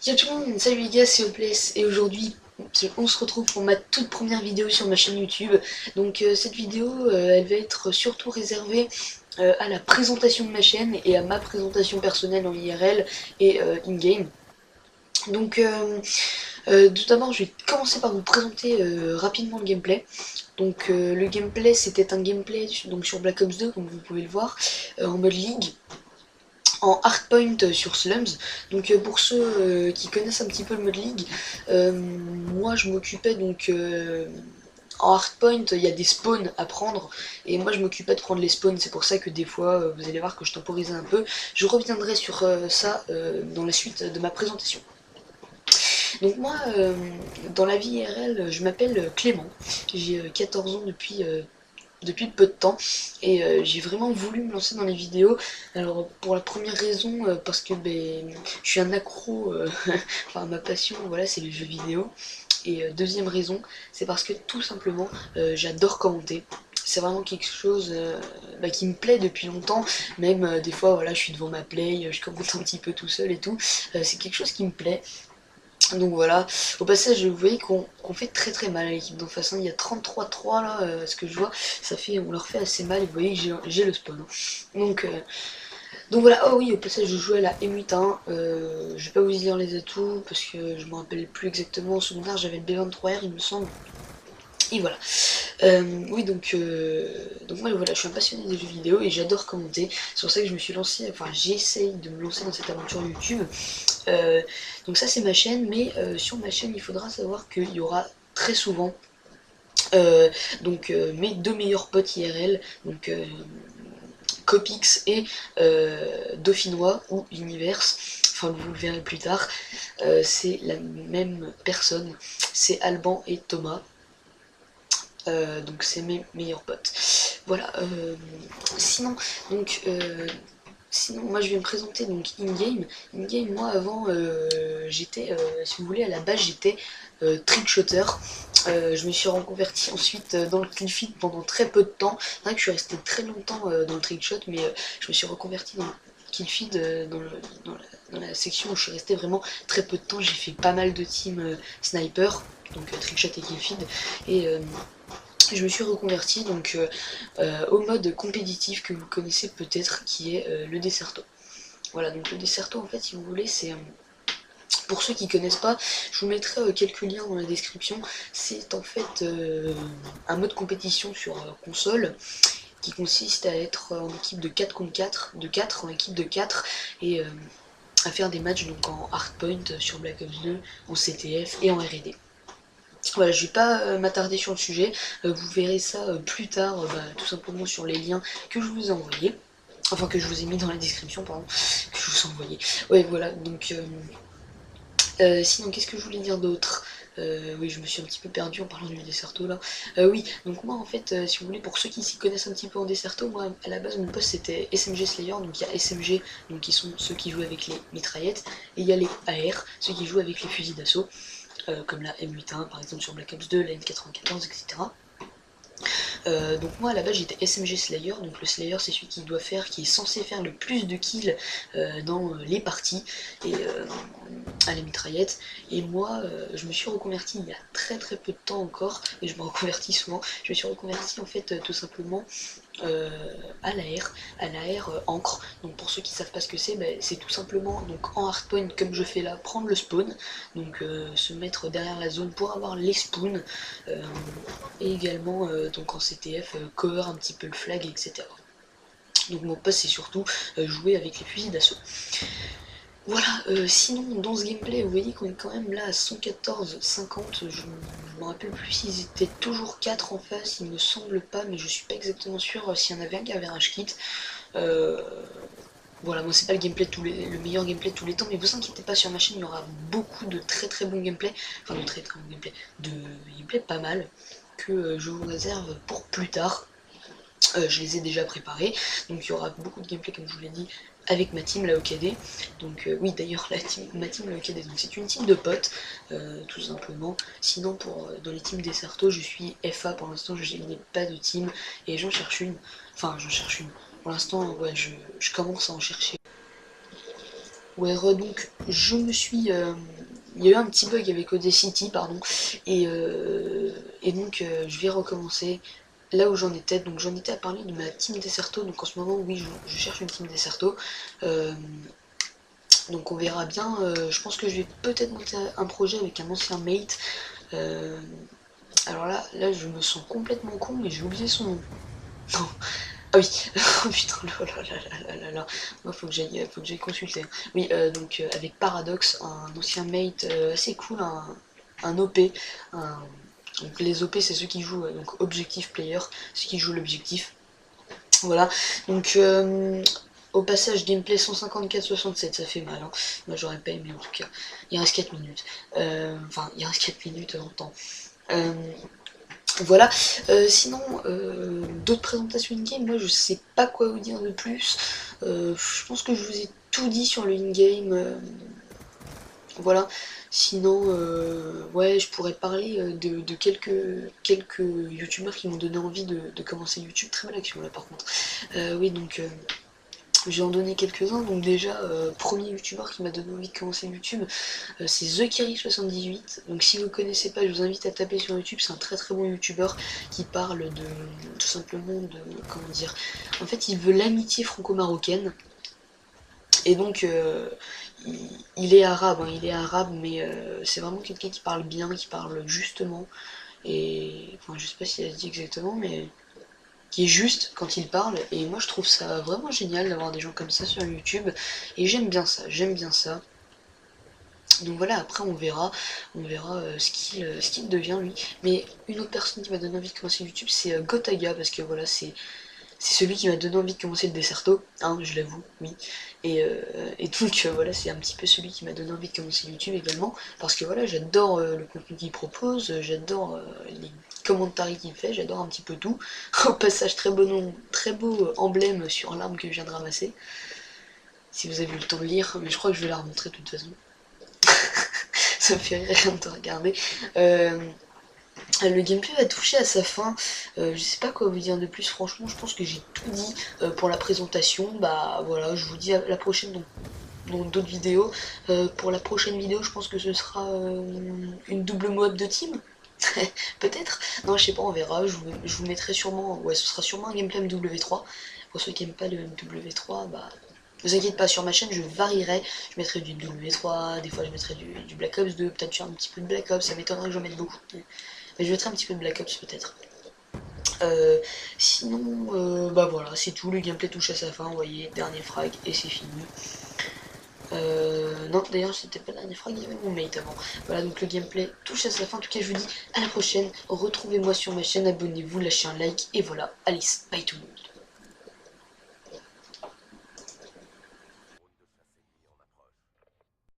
Yo tout le monde, salut les gars, c'est Hopeless et aujourd'hui on se retrouve pour ma toute première vidéo sur ma chaîne YouTube. Donc cette vidéo elle va être surtout réservée à la présentation de ma chaîne et à ma présentation personnelle en IRL et in-game. Donc tout d'abord je vais commencer par vous présenter rapidement le gameplay. Donc le gameplay c'était un gameplay donc, sur Black Ops 2 comme vous pouvez le voir, en mode League, en hardpoint sur Slums. Donc pour ceux qui connaissent un petit peu le mode League, moi je m'occupais donc en hardpoint, il y a des spawns à prendre, et moi je m'occupais de prendre les spawns, c'est pour ça que des fois, vous allez voir que je temporisais un peu. Je reviendrai sur ça dans la suite de ma présentation. Donc moi, dans la vie IRL, je m'appelle Clément, j'ai 14 ans depuis peu de temps et j'ai vraiment voulu me lancer dans les vidéos. Alors pour la première raison parce que je suis un accro, enfin ma passion voilà c'est les jeux vidéo, et deuxième raison c'est parce que tout simplement j'adore commenter. C'est vraiment quelque chose qui me plaît depuis longtemps, même des fois voilà je suis devant ma play, je commente un petit peu tout seul et tout, c'est quelque chose qui me plaît. Donc voilà, au passage vous voyez qu'on fait très très mal à l'équipe d'en face, hein. Il y a 33-3 là, ce que je vois, on leur fait assez mal et vous voyez que j'ai le spawn. Hein. Donc voilà, oh oui, au passage je jouais à la M81, je vais pas vous dire les atouts parce que je me rappelle plus exactement, en secondaire j'avais le B23R il me semble. Et voilà. Oui, donc moi voilà, je suis un passionné des jeux vidéo et j'adore commenter. C'est pour ça que je me suis lancé, enfin j'essaye de me lancer dans cette aventure YouTube. Donc ça c'est ma chaîne, mais sur ma chaîne il faudra savoir qu'il y aura très souvent mes deux meilleurs potes IRL, donc Copix et Dauphinois ou Universe, enfin vous le verrez plus tard, c'est la même personne, c'est Alban et Thomas. Donc c'est mes meilleurs potes. Voilà. Sinon, donc sinon, moi je vais me présenter donc in-game. In-game, moi avant, j'étais, si vous voulez, à la base j'étais trickshotter. Je me suis reconverti ensuite dans le kill feed pendant très peu de temps. C'est vrai que je suis resté très longtemps dans le trickshot, mais je me suis reconverti dans le kill feed, dans la section où je suis resté vraiment très peu de temps. J'ai fait pas mal de teams sniper, donc trickshot et kill feed, et je me suis reconverti donc au mode compétitif que vous connaissez peut-être, qui est le Desserto. Voilà, donc le Desserto en fait si vous voulez c'est... pour ceux qui connaissent pas, je vous mettrai quelques liens dans la description. C'est en fait un mode compétition sur console qui consiste à être en équipe de 4 contre 4, de 4 en équipe de 4, et à faire des matchs donc en hardpoint sur Black Ops 2, en CTF et en R&D. Voilà, je vais pas m'attarder sur le sujet, vous verrez ça plus tard, tout simplement sur les liens que je vous ai envoyés. Enfin, que je vous ai mis dans la description, pardon, que je vous ai envoyé. Ouais, voilà, donc... sinon, qu'est-ce que je voulais dire d'autre? Oui, je me suis un petit peu perdu en parlant du Desserto là. Oui, donc moi en fait, si vous voulez, pour ceux qui s'y connaissent un petit peu en Desserto, moi à la base mon poste c'était SMG Slayer, donc il y a SMG, donc qui sont ceux qui jouent avec les mitraillettes, et il y a les AR, ceux qui jouent avec les fusils d'assaut. Comme la M81 par exemple sur Black Ops 2, la M94, etc. Donc moi à la base j'étais SMG Slayer, donc le Slayer c'est celui qui est censé faire le plus de kills dans les parties, et à la mitraillette. Et moi je me suis reconverti il y a très très peu de temps encore, et je me reconvertis souvent, je me suis reconverti en fait tout simplement à l'AR encre. Donc pour ceux qui savent pas ce que c'est tout simplement donc en hardpoint comme je fais là, prendre le spawn, donc se mettre derrière la zone pour avoir les spawns, et également donc en CTF cover un petit peu le flag, etc. Donc mon poste c'est surtout jouer avec les fusils d'assaut. Voilà, sinon dans ce gameplay vous voyez qu'on est quand même là à 114-50, je me rappelle plus s'ils étaient toujours 4 en face, il me semble pas, mais je suis pas exactement sûr s'il y en avait un qui avait rage kit. Voilà, moi c'est pas le meilleur gameplay de tous les temps, mais vous inquiétez pas, sur ma chaîne il y aura beaucoup de très très bons gameplays, enfin de très très bons gameplays, de gameplays pas mal, que je vous réserve pour plus tard. Je les ai déjà préparés, donc il y aura beaucoup de gameplay comme je vous l'ai dit avec ma team la OKD. Donc oui d'ailleurs ma team la OKD, donc c'est une team de potes tout simplement. Sinon dans les teams des Certos je suis FA pour l'instant, je n'ai pas de team et j'en cherche une. Enfin j'en cherche une. Pour l'instant ouais je commence à en chercher. Ouais, donc je me suis... il y a eu un petit bug avec Audacity, pardon, et donc je vais recommencer là où j'en étais. Donc j'en étais à parler de ma team Desserto, donc en ce moment, oui, je cherche une team Desserto. Donc on verra bien, je pense que je vais peut-être monter un projet avec un ancien mate. Euh, alors là, je me sens complètement con, mais j'ai oublié son nom. Non. Ah oui, oh putain, là. Moi, faut que j'aille consulter. Oui, donc avec Paradox, un ancien mate assez cool, un OP. Donc les OP, c'est ceux qui jouent, donc Objective Player, ceux qui jouent l'objectif. Voilà, donc au passage, gameplay 154-67, ça fait mal, hein. Moi j'aurais pas aimé en tout cas. Il reste 4 minutes. Enfin, il reste 4 minutes en temps. Voilà, sinon, d'autres présentations in-game, moi je sais pas quoi vous dire de plus. Je pense que je vous ai tout dit sur le in-game. Voilà, sinon, ouais, je pourrais parler de quelques youtubeurs qui m'ont donné envie de commencer YouTube. Très belle action là par contre. Oui, donc je vais en donner quelques-uns. Donc déjà, premier youtubeur qui m'a donné envie de commencer YouTube, c'est TheKerry78. Donc si vous connaissez pas, je vous invite à taper sur YouTube. C'est un très très bon youtubeur qui parle de tout simplement de comment dire. En fait, il veut l'amitié franco-marocaine. Et donc il est arabe, hein, il est arabe, mais c'est vraiment quelqu'un qui parle bien, qui parle justement. Et enfin, je sais pas s'il a dit exactement, mais qui est juste quand il parle, et moi je trouve ça vraiment génial d'avoir des gens comme ça sur YouTube, et j'aime bien ça, j'aime bien ça. Donc voilà, après on verra ce qu'il devient lui. Mais une autre personne qui m'a donné envie de commencer YouTube, c'est Gotaga, parce que voilà, c'est celui qui m'a donné envie de commencer le Desserto, hein, je l'avoue, oui. Et donc voilà, c'est un petit peu celui qui m'a donné envie de commencer YouTube également, parce que voilà, j'adore le contenu qu'il propose, j'adore les commentaires qu'il fait, j'adore un petit peu tout. Au passage, très beau emblème sur l'arme que je viens de ramasser, si vous avez eu le temps de lire, mais je crois que je vais la remontrer de toute façon. Ça me fait rire de regarder. Le gameplay va toucher à sa fin. Je sais pas quoi vous dire de plus, franchement, je pense que j'ai tout dit pour la présentation. Bah voilà, je vous dis à la prochaine dans d'autres vidéos. Pour la prochaine vidéo, je pense que ce sera une double mode de team. Peut-être. Non, je sais pas, on verra. Je vous mettrai sûrement. Ouais, ce sera sûrement un gameplay MW3. Pour ceux qui n'aiment pas le MW3, bah. Ne vous inquiétez pas, sur ma chaîne je varierai, je mettrai du MW3, des fois je mettrai du Black Ops 2, peut-être un petit peu de Black Ops, ça m'étonnerait que j'en mette beaucoup. Mais je mettrai un petit peu de Black Ops peut-être. Sinon, bah voilà, c'est tout, le gameplay touche à sa fin, vous voyez, dernier frag et c'est fini. Non, d'ailleurs, c'était pas le dernier frag, il y avait mon mate avant. Voilà, donc le gameplay touche à sa fin. En tout cas, je vous dis à la prochaine. Retrouvez-moi sur ma chaîne, abonnez-vous, lâchez un like, et voilà. Allez, bye tout le monde.